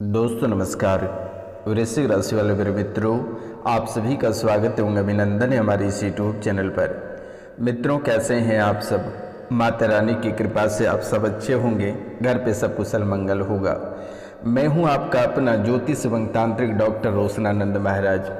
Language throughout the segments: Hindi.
दोस्तों नमस्कार। वृश्चिक राशि वाले मेरे मित्रों, आप सभी का स्वागत एवं अभिनंदन है हमारे इस यूट्यूब चैनल पर। मित्रों, कैसे हैं आप सब? माता रानी की कृपा से आप सब अच्छे होंगे, घर पे सब कुशल मंगल होगा। मैं हूं आपका अपना ज्योतिष एवं तांत्रिक डॉक्टर रोशनानंद महाराज।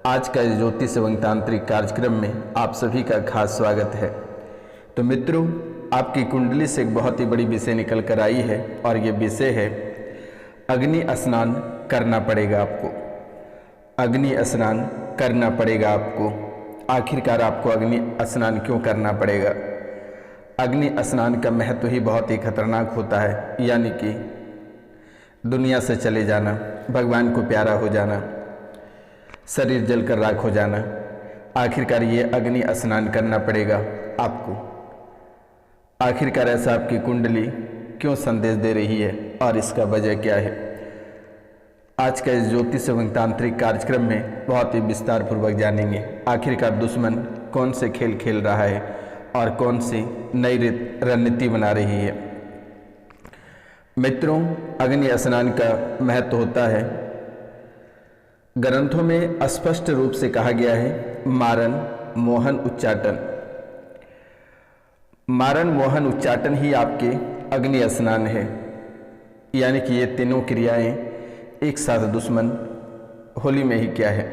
आज का इस ज्योतिष एवं तांत्रिक कार्यक्रम में आप सभी का खास स्वागत है। तो मित्रों, आपकी कुंडली से एक बहुत ही बड़ी विषय निकल कर आई है और ये विषय है अग्नि स्नान करना पड़ेगा आपको। अग्नि स्नान करना पड़ेगा आपको। आखिरकार आपको अग्नि स्नान क्यों करना पड़ेगा? अग्नि स्नान का महत्व ही बहुत ही खतरनाक होता है, यानी कि दुनिया से चले जाना, भगवान को प्यारा हो जाना, शरीर जलकर राख हो जाना। आखिरकार ये अग्नि स्नान करना पड़ेगा आपको। आखिरकार ऐसा आपकी कुंडली क्यों संदेश दे रही है और इसका वजह क्या है? आज का इस ज्योतिष एवं तांत्रिक कार्यक्रम में बहुत ही विस्तार पूर्वक जानेंगे। आखिरकार दुश्मन कौन से खेल खेल रहा है और कौन सी नई रणनीति बना रही है। मित्रों, अग्नि स्नान का महत्व होता है, ग्रंथों में स्पष्ट रूप से कहा गया है, मारन मोहन उच्चाटन। मारन मोहन उच्चाटन ही आपके अग्नि स्नान है, यानी कि ये तीनों क्रियाएं एक साथ दुश्मन होली में ही क्या है।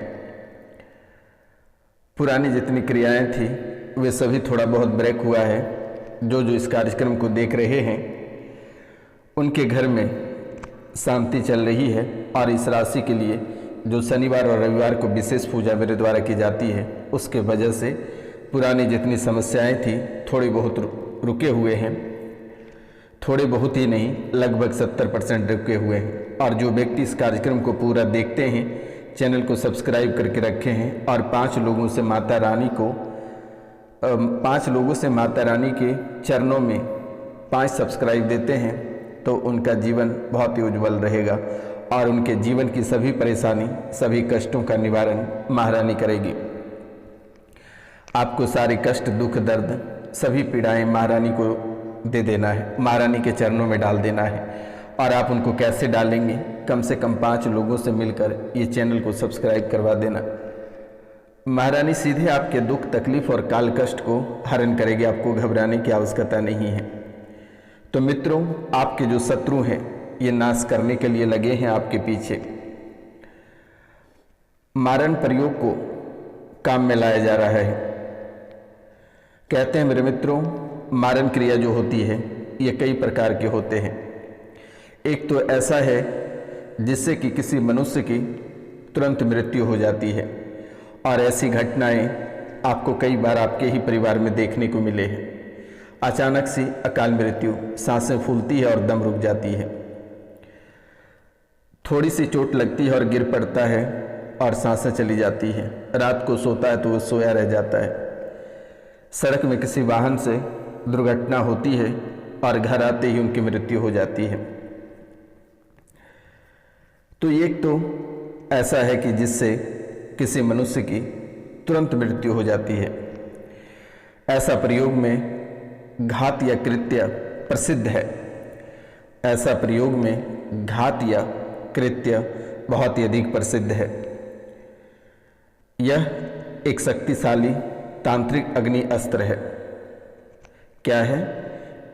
पुरानी जितनी क्रियाएं थी वे सभी थोड़ा बहुत ब्रेक हुआ है। जो इस कार्यक्रम को देख रहे हैं उनके घर में शांति चल रही है और इस राशि के लिए जो शनिवार और रविवार को विशेष पूजा मेरे द्वारा की जाती है, उसके वजह से पुरानी जितनी समस्याएं थी थोड़ी बहुत रुके हुए हैं। थोड़े बहुत ही नहीं, लगभग 70% रुके हुए हैं। और जो व्यक्ति इस कार्यक्रम को पूरा देखते हैं, चैनल को सब्सक्राइब करके रखे हैं और 5 लोगों से माता रानी के चरणों में 5 सब्सक्राइब देते हैं, तो उनका जीवन बहुत ही उज्जवल रहेगा और उनके जीवन की सभी परेशानी, सभी कष्टों का निवारण महारानी करेगी। आपको सारे कष्ट, दुख, दर्द, सभी पीड़ाएं महारानी को दे देना है, महारानी के चरणों में डाल देना है। और आप उनको कैसे डालेंगे? कम से कम 5 लोगों से मिलकर ये चैनल को सब्सक्राइब करवा देना। महारानी सीधे आपके दुख, तकलीफ और काल कष्ट को हरण करेगी, आपको घबराने की आवश्यकता नहीं है। तो मित्रों, आपके जो शत्रु हैं ये नाश करने के लिए लगे हैं आपके पीछे। मारन प्रयोग को काम में लाया जा रहा है। कहते हैं मेरे मित्रों, मारन क्रिया जो होती है ये कई प्रकार के होते हैं। एक तो ऐसा है जिससे कि किसी मनुष्य की तुरंत मृत्यु हो जाती है, और ऐसी घटनाएं आपको कई बार आपके ही परिवार में देखने को मिले हैं। अचानक सी अकाल मृत्यु, सांसें फूलती है और दम रुक जाती है। थोड़ी सी चोट लगती है और गिर पड़ता है और सांसें चली जाती हैं। रात को सोता है तो वो सोया रह जाता है। सड़क में किसी वाहन से दुर्घटना होती है और घर आते ही उनकी मृत्यु हो जाती है। तो एक तो ऐसा है कि जिससे किसी मनुष्य की तुरंत मृत्यु हो जाती है। ऐसा प्रयोग में घात या कृत्य प्रसिद्ध है। ऐसा प्रयोग में घात या कृत्य बहुत ही अधिक प्रसिद्ध है। यह एक शक्तिशाली तांत्रिक अग्नि अस्त्र है। क्या है?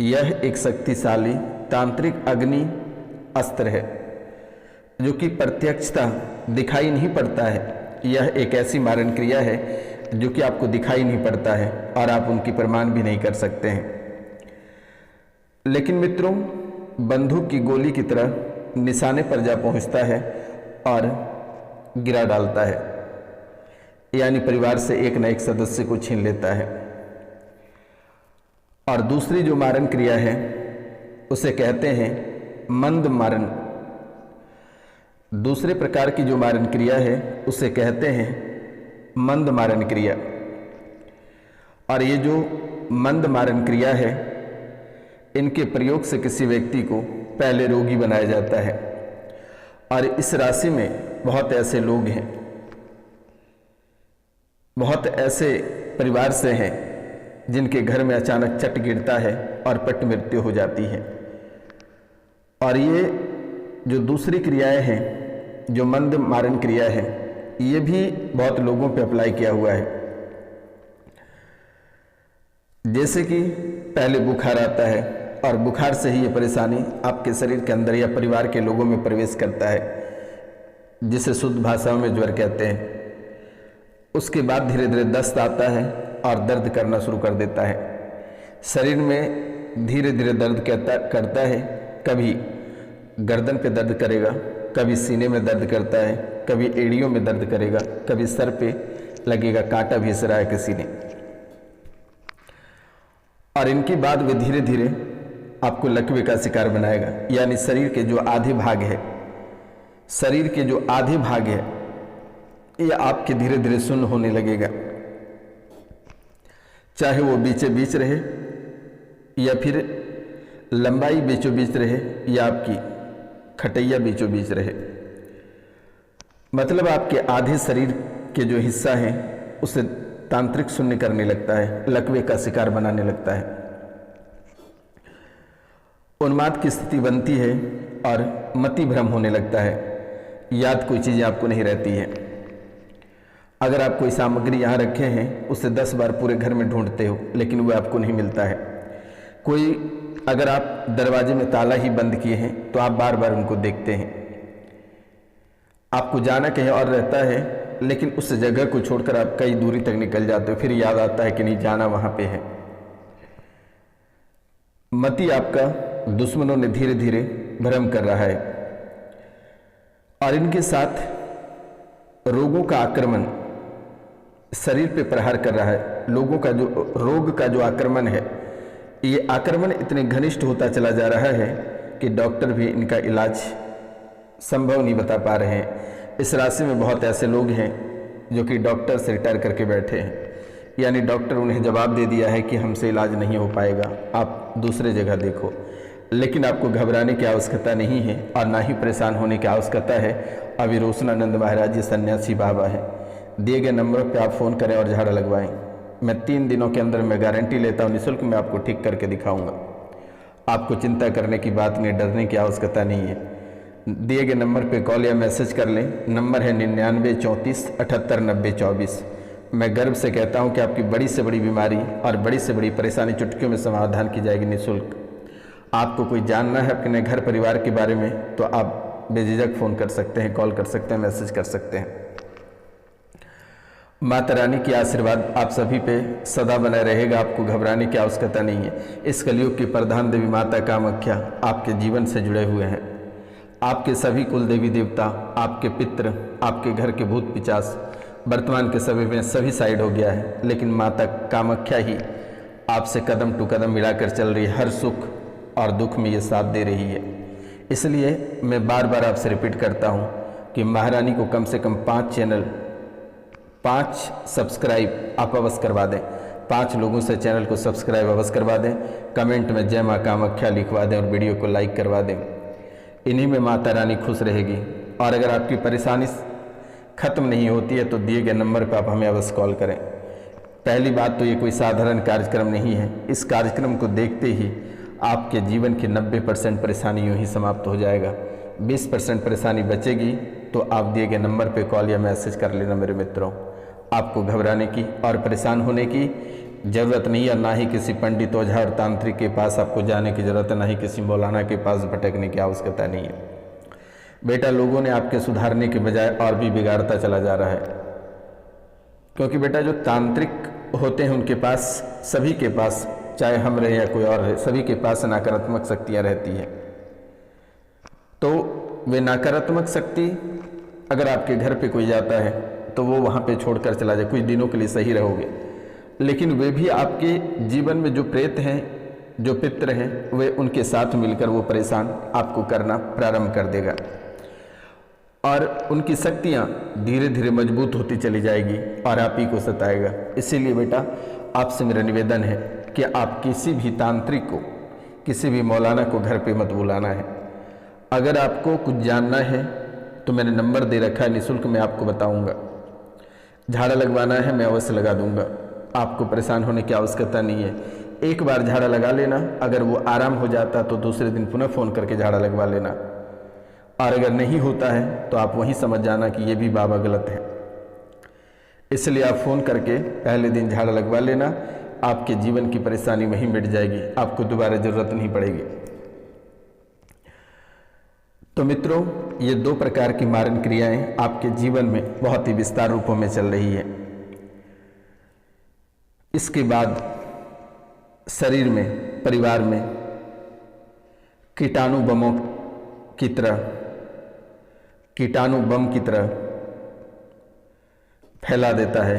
यह एक शक्तिशाली तांत्रिक अग्नि अस्त्र है जो कि प्रत्यक्षता दिखाई नहीं पड़ता है। यह एक ऐसी मारण क्रिया है जो कि आपको दिखाई नहीं पड़ता है और आप उनकी प्रमाण भी नहीं कर सकते हैं। लेकिन मित्रों, बंदूक की गोली की तरह निशाने पर जा पहुंचता है और गिरा डालता है, यानी परिवार से एक न एक सदस्य को छीन लेता है। और दूसरी जो मारन क्रिया है उसे कहते हैं मंद मारन। दूसरे प्रकार की जो मारन क्रिया है उसे कहते हैं मंद मारन क्रिया। और ये जो मंद मारन क्रिया है, इनके प्रयोग से किसी व्यक्ति को पहले रोगी बनाया जाता है। और इस राशि में बहुत ऐसे लोग हैं, बहुत ऐसे परिवार से हैं जिनके घर में अचानक चट गिरता है और पट मृत्यु हो जाती है। और ये जो दूसरी क्रियाएं हैं, जो मंद मारण क्रिया है, ये भी बहुत लोगों पे अप्लाई किया हुआ है। जैसे कि पहले बुखार आता है और बुखार से ही ये परेशानी आपके शरीर के अंदर या परिवार के लोगों में प्रवेश करता है, जिसे शुद्ध भाषा में ज्वर कहते हैं। उसके बाद धीरे धीरे दस्त आता है और दर्द करना शुरू कर देता है। शरीर में धीरे धीरे दर्द करता है। कभी गर्दन पे दर्द करेगा, कभी सीने में दर्द करता है, कभी एड़ियों में दर्द करेगा, कभी सर पे लगेगा कांटा घिस रहा है किसी ने। और इनके बाद वे धीरे धीरे आपको लकवे का शिकार बनाएगा, यानी शरीर के जो आधे भाग है, शरीर के जो आधे भाग है, ये आपके धीरे धीरे शून्य होने लगेगा। चाहे वो बीचे बीच रहे या फिर लंबाई बीचों बीच रहे या आपकी खटैया बीचों बीच रहे, मतलब आपके आधे शरीर के जो हिस्सा है उसे तांत्रिक शून्य करने लगता है, लकवे का शिकार बनाने लगता है। उन्माद की स्थिति बनती है और मति भ्रम होने लगता है। याद कोई चीज़ आपको नहीं रहती है। अगर आप कोई सामग्री यहाँ रखे हैं, उसे 10 बार पूरे घर में ढूंढते हो लेकिन वह आपको नहीं मिलता है। अगर आप दरवाजे में ताला ही बंद किए हैं तो आप बार बार उनको देखते हैं। आपको जाना कहीं और रहता है लेकिन उस जगह को छोड़कर आप कई दूरी तक निकल जाते हो, फिर याद आता है कि नहीं जाना वहां पे है। मति आपका दुश्मनों ने धीरे धीरे भ्रम कर रहा है और इनके साथ रोगों का आक्रमण शरीर पे प्रहार कर रहा है। लोगों का जो रोग का जो आक्रमण है, ये आक्रमण इतने घनिष्ठ होता चला जा रहा है कि डॉक्टर भी इनका इलाज संभव नहीं बता पा रहे हैं। इस राशि में बहुत ऐसे लोग हैं जो कि डॉक्टर से रिटायर करके बैठे हैं, यानी डॉक्टर उन्हें जवाब दे दिया है कि हमसे इलाज नहीं हो पाएगा, आप दूसरे जगह देखो। लेकिन आपको घबराने की आवश्यकता नहीं है और ना ही परेशान होने की आवश्यकता है। अभी रोशनानंद महाराज जी सन्यासी बाबा है। दिए गए नंबरों पर आप फ़ोन करें और झाड़ा लगवाएं। मैं 3 दिनों के अंदर मैं गारंटी लेता हूँ, निःशुल्क मैं आपको ठीक करके दिखाऊंगा। आपको चिंता करने की बात नहीं, डरने की आवश्यकता नहीं है। दिए गए नंबर पे कॉल या मैसेज कर लें। नंबर है 99 34 78 90 24। मैं गर्व से कहता हूं कि आपकी बड़ी से बड़ी बीमारी और बड़ी से बड़ी परेशानी चुटकियों में समाधान की जाएगी निःशुल्क। आपको कोई जानना है अपने घर परिवार के बारे में तो आप बेझिझक फ़ोन कर सकते हैं, कॉल कर सकते हैं, मैसेज कर सकते हैं। माता रानी की आशीर्वाद आप सभी पे सदा बना रहेगा। आपको घबराने की आवश्यकता नहीं है। इस कलयुग की प्रधान देवी माता कामाख्या आपके जीवन से जुड़े हुए हैं। आपके सभी कुल देवी देवता, आपके पितृ, आपके घर के भूत पिचास वर्तमान के समय में सभी साइड हो गया है, लेकिन माता कामाख्या ही आपसे कदम टू कदम मिलाकर चल रही है। हर सुख और दुख में ये साथ दे रही है। इसलिए मैं बार बार आपसे रिपीट करता हूँ कि महारानी को कम से कम 5 चैनल 5 सब्सक्राइब आप अवश्य करवा दें। 5 लोगों से चैनल को सब्सक्राइब अवश्य करवा दें। कमेंट में जय माँ कामाख्या लिखवा दें और वीडियो को लाइक करवा दें। इन्हीं में माता रानी खुश रहेगी। और अगर आपकी परेशानी खत्म नहीं होती है तो दिए गए नंबर पर आप हमें अवश्य कॉल करें। पहली बात तो ये कोई साधारण कार्यक्रम नहीं है। इस कार्यक्रम को देखते ही आपके जीवन की 90% परेशानी यूँ ही समाप्त हो जाएगा। 20% परेशानी बचेगी। तो आप दिए गए नंबर पे कॉल या मैसेज कर लेना मेरे मित्रों। आपको घबराने की और परेशान होने की ज़रूरत नहीं है, ना ही किसी पंडित ओझा और तांत्रिक के पास आपको जाने की ज़रूरत है, ना ही किसी मौलाना के पास भटकने की आवश्यकता नहीं है। बेटा, लोगों ने आपके सुधारने के बजाय और भी बिगाड़ता चला जा रहा है। क्योंकि बेटा, जो तांत्रिक होते हैं उनके पास, सभी के पास, चाहे हम रहे या कोई और रहे, सभी के पास नकारात्मक शक्तियाँ रहती हैं। तो वे नकारात्मक शक्ति अगर आपके घर पे कोई जाता है तो वो वहाँ पे छोड़कर चला जाए, कुछ दिनों के लिए सही रहोगे। लेकिन वे भी आपके जीवन में जो प्रेत हैं, जो पितृ हैं, वे उनके साथ मिलकर वो परेशान आपको करना प्रारंभ कर देगा और उनकी शक्तियाँ धीरे धीरे मजबूत होती चली जाएगी और आप ही को सताएगा। इसीलिए बेटा, आपसे मेरा निवेदन है कि आप किसी भी तांत्रिक को, किसी भी मौलाना को घर पे मत बुलाना है। अगर आपको कुछ जानना है तो मैंने नंबर दे रखा है, निःशुल्क मैं आपको बताऊंगा। झाड़ा लगवाना है मैं अवश्य लगा दूंगा। आपको परेशान होने की आवश्यकता नहीं है। एक बार झाड़ा लगा लेना, अगर वो आराम हो जाता तो दूसरे दिन पुनः फ़ोन करके झाड़ा लगवा लेना। और अगर नहीं होता है तो आप वहीं समझ जाना कि ये भी बाबा गलत है। इसलिए आप फ़ोन करके पहले दिन झाड़ा लगवा लेना, आपके जीवन की परेशानी वहीं मिट जाएगी, आपको दोबारा ज़रूरत नहीं पड़ेगी। तो मित्रों, ये 2 प्रकार की मारण क्रियाएं आपके जीवन में बहुत ही विस्तार रूपों में चल रही है। इसके बाद शरीर में, परिवार में कीटाणु बम की तरह फैला देता है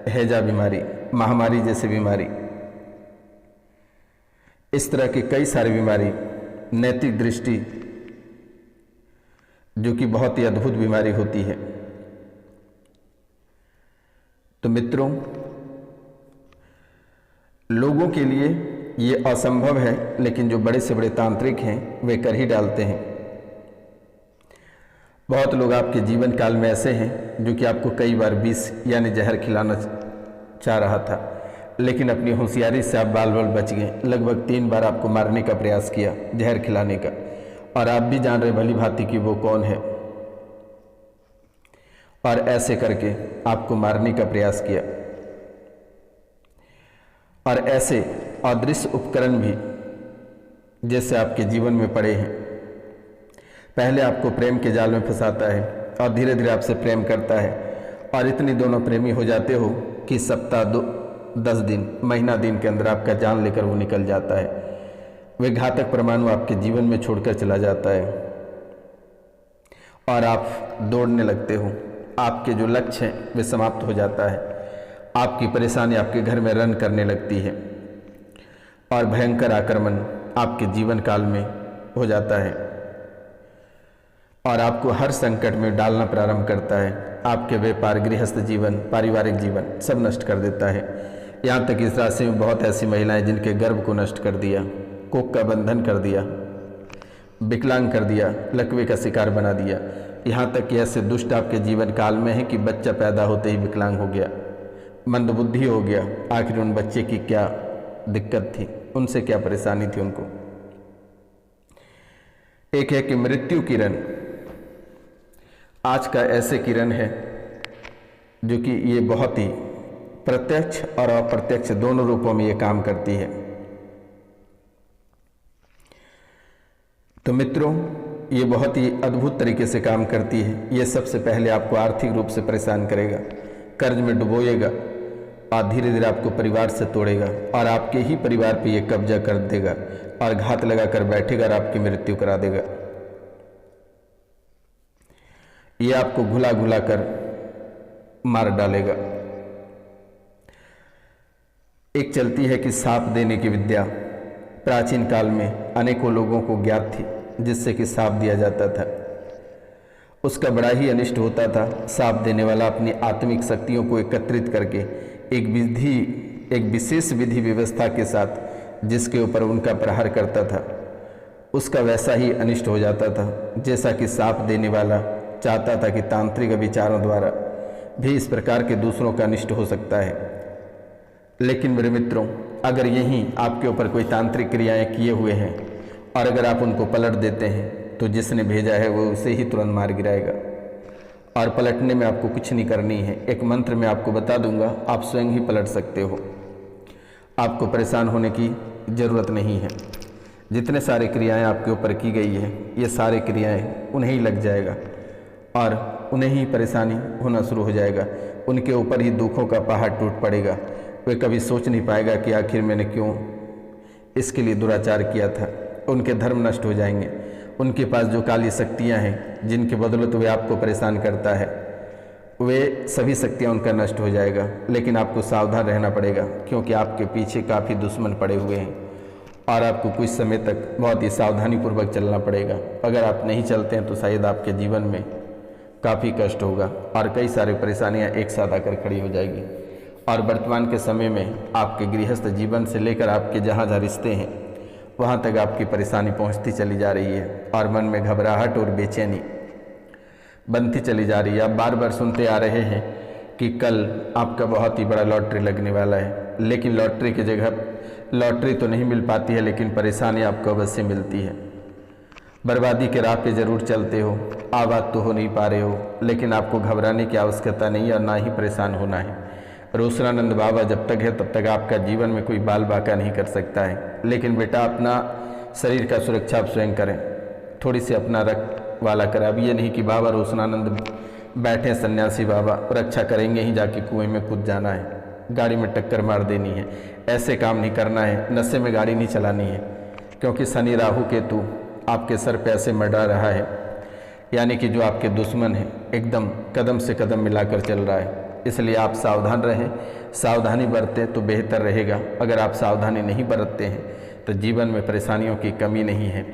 हैजा बीमारी, महामारी जैसी बीमारी। इस तरह की कई सारी बीमारी, नैतिक दृष्टि जो कि बहुत ही अद्भुत बीमारी होती है। तो मित्रों, लोगों के लिए ये असंभव है, लेकिन जो बड़े से बड़े तांत्रिक हैं वे कर ही डालते हैं। बहुत लोग आपके जीवन काल में ऐसे हैं जो कि आपको कई बार विष यानी जहर खिलाना चाह रहा था, लेकिन अपनी होशियारी से आप बाल बच गए। लगभग 3 बार आपको मारने का प्रयास किया, जहर खिलाने का, और आप भी जान रहे भली भांति कि वो कौन है, और ऐसे करके आपको मारने का प्रयास किया। और ऐसे अदृश्य उपकरण भी जैसे आपके जीवन में पड़े हैं। पहले आपको प्रेम के जाल में फंसाता है और धीरे धीरे आपसे प्रेम करता है, और इतनी दोनों प्रेमी हो जाते हो कि सप्ताह 10 दिन, महीना दिन के अंदर आपका जान लेकर वो निकल जाता है। वे घातक परमाणु आपके जीवन में छोड़कर चला जाता है और आप दौड़ने लगते हो। आपके जो लक्ष्य हैं वे समाप्त हो जाता है। आपकी परेशानी आपके घर में रन करने लगती है और भयंकर आक्रमण आपके जीवन काल में हो जाता है और आपको हर संकट में डालना प्रारंभ करता है। आपके व्यापार, गृहस्थ जीवन, पारिवारिक जीवन सब नष्ट कर देता है। यहाँ तक इस राशि में बहुत ऐसी महिलाएं जिनके गर्भ को नष्ट कर दिया, कोख का बंधन कर दिया, विकलांग कर दिया, लकवे का शिकार बना दिया। यहाँ तक कि ऐसे दुष्ट आपके जीवन काल में है कि बच्चा पैदा होते ही विकलांग हो गया, मंदबुद्धि हो गया। आखिर उन बच्चे की क्या दिक्कत थी, उनसे क्या परेशानी थी उनको। एक है कि मृत्यु किरण। आज का ऐसे किरण है जो कि ये बहुत ही प्रत्यक्ष और अप्रत्यक्ष दोनों रूपों में ये काम करती है। तो मित्रों, ये बहुत ही अद्भुत तरीके से काम करती है। ये सबसे पहले आपको आर्थिक रूप से परेशान करेगा, कर्ज में डुबोएगा और धीरे धीरे आपको परिवार से तोड़ेगा और आपके ही परिवार पे ये कब्जा कर देगा और घात लगाकर बैठेगा और आपकी मृत्यु करा देगा। ये आपको घुला घुला कर मार डालेगा। एक चलती है कि सांप देने की विद्या। प्राचीन काल में अनेकों लोगों को ज्ञात थी जिससे कि सांप दिया जाता था। उसका बड़ा ही अनिष्ट होता था। सांप देने वाला अपनी आत्मिक शक्तियों को एकत्रित करके एक विशेष विधि व्यवस्था के साथ जिसके ऊपर उनका प्रहार करता था, उसका वैसा ही अनिष्ट हो जाता था जैसा कि सांप देने वाला चाहता था कि तांत्रिक विचारों द्वारा भी इस प्रकार के दूसरों का अनिष्ट हो सकता है। लेकिन मेरे मित्रों, अगर यहीं आपके ऊपर कोई तांत्रिक क्रियाएं किए हुए हैं और अगर आप उनको पलट देते हैं तो जिसने भेजा है वो उसे ही तुरंत मार गिराएगा। और पलटने में आपको कुछ नहीं करनी है। एक मंत्र में आपको बता दूंगा, आप स्वयं ही पलट सकते हो। आपको परेशान होने की ज़रूरत नहीं है। जितने सारे क्रियाएं आपके ऊपर की गई है, ये सारे क्रियाएं उन्हें ही लग जाएगा और उन्हें ही परेशानी होना शुरू हो जाएगा। उनके ऊपर ही दुखों का पहाड़ टूट पड़ेगा। वे कभी सोच नहीं पाएगा कि आखिर मैंने क्यों इसके लिए दुराचार किया था। उनके धर्म नष्ट हो जाएंगे। उनके पास जो काली शक्तियां हैं जिनके बदौलत वे आपको परेशान करता है, वे सभी शक्तियां उनका नष्ट हो जाएगा। लेकिन आपको सावधान रहना पड़ेगा क्योंकि आपके पीछे काफ़ी दुश्मन पड़े हुए हैं और आपको कुछ समय तक बहुत ही सावधानीपूर्वक चलना पड़ेगा। अगर आप नहीं चलते हैं तो शायद आपके जीवन में काफ़ी कष्ट होगा और कई सारी परेशानियां एक साथ आकर खड़ी हो जाएगी। और वर्तमान के समय में आपके गृहस्थ जीवन से लेकर आपके जहाँ जहाँ रिश्ते हैं वहाँ तक आपकी परेशानी पहुँचती चली जा रही है और मन में घबराहट और बेचैनी बनती चली जा रही है। आप बार बार सुनते आ रहे हैं कि कल आपका बहुत ही बड़ा लॉटरी लगने वाला है, लेकिन लॉटरी की जगह लॉटरी तो नहीं मिल पाती है, लेकिन परेशानी आपको अवश्य मिलती है। बर्बादी के राह पे ज़रूर चलते हो, आबाद तो हो नहीं पा रहे हो, लेकिन आपको घबराने की आवश्यकता नहीं और ना ही परेशान होना है। रोशनानंद बाबा जब तक है तब तक आपका जीवन में कोई बाल बाका नहीं कर सकता है। लेकिन बेटा अपना शरीर का सुरक्षा आप स्वयं करें, थोड़ी सी अपना रखवाला करें। अब ये नहीं कि बाबा रोशनानंद बैठे सन्यासी बाबा रक्षा करेंगे ही, जाके कुएं में कूद जाना है, गाड़ी में टक्कर मार देनी है, ऐसे काम नहीं करना है, नशे में गाड़ी नहीं चलानी है। क्योंकि शनि राहु केतु आपके सर पे ऐसे मंडरा रहा है, यानी कि जो आपके दुश्मन है एकदम कदम से कदम मिलाकर चल रहा है। इसलिए आप सावधान रहें, सावधानी बरतें तो बेहतर रहेगा। अगर आप सावधानी नहीं बरतते हैं तो जीवन में परेशानियों की कमी नहीं है।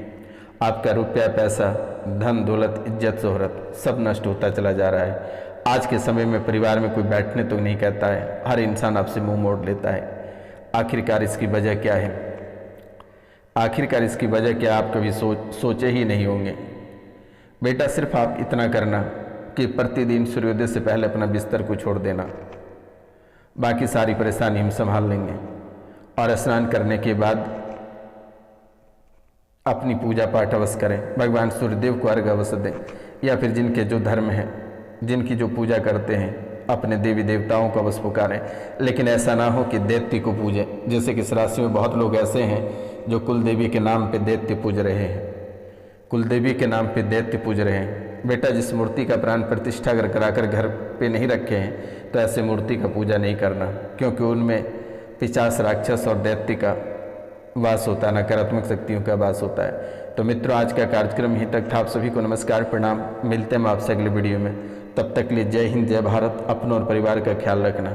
आपका रुपया पैसा धन दौलत इज्जत शोहरत सब नष्ट होता चला जा रहा है। आज के समय में परिवार में कोई बैठने तो नहीं कहता है, हर इंसान आपसे मुंह मोड़ लेता है। आखिरकार इसकी वजह क्या है? आखिरकार इसकी वजह क्या आप कभी सोचे ही नहीं होंगे। बेटा सिर्फ आप इतना करना कि प्रतिदिन सूर्योदय से पहले अपना बिस्तर को छोड़ देना, बाकी सारी परेशानी हम संभाल लेंगे। और स्नान करने के बाद अपनी पूजा पाठ अवश्य करें, भगवान सूर्यदेव को अर्घ्य अवश्य दें, या फिर जिनके जो धर्म है, जिनकी जो पूजा करते हैं अपने देवी देवताओं को अवश्य पुकारें। लेकिन ऐसा ना हो कि दैत्य को पूजें। जैसे कि इस राशि में बहुत लोग ऐसे हैं जो कुल देवी के नाम पे दैत्य पूज रहे हैं, कुल देवी के नाम पे दैत्य पूज रहे हैं। बेटा जिस मूर्ति का प्राण प्रतिष्ठा अगर कराकर घर पे नहीं रखे हैं तो ऐसे मूर्ति का पूजा नहीं करना, क्योंकि उनमें पिशाच राक्षस और दैत्य का वास होता है, नकारात्मक शक्तियों का वास होता है। तो मित्रों आज का कार्यक्रम यहीं तक था। आप सभी को नमस्कार प्रणाम, मिलते हैं हम आपसे अगले वीडियो में। तब तक के लिए जय हिंद जय भारत। अपनों और परिवार का ख्याल रखना।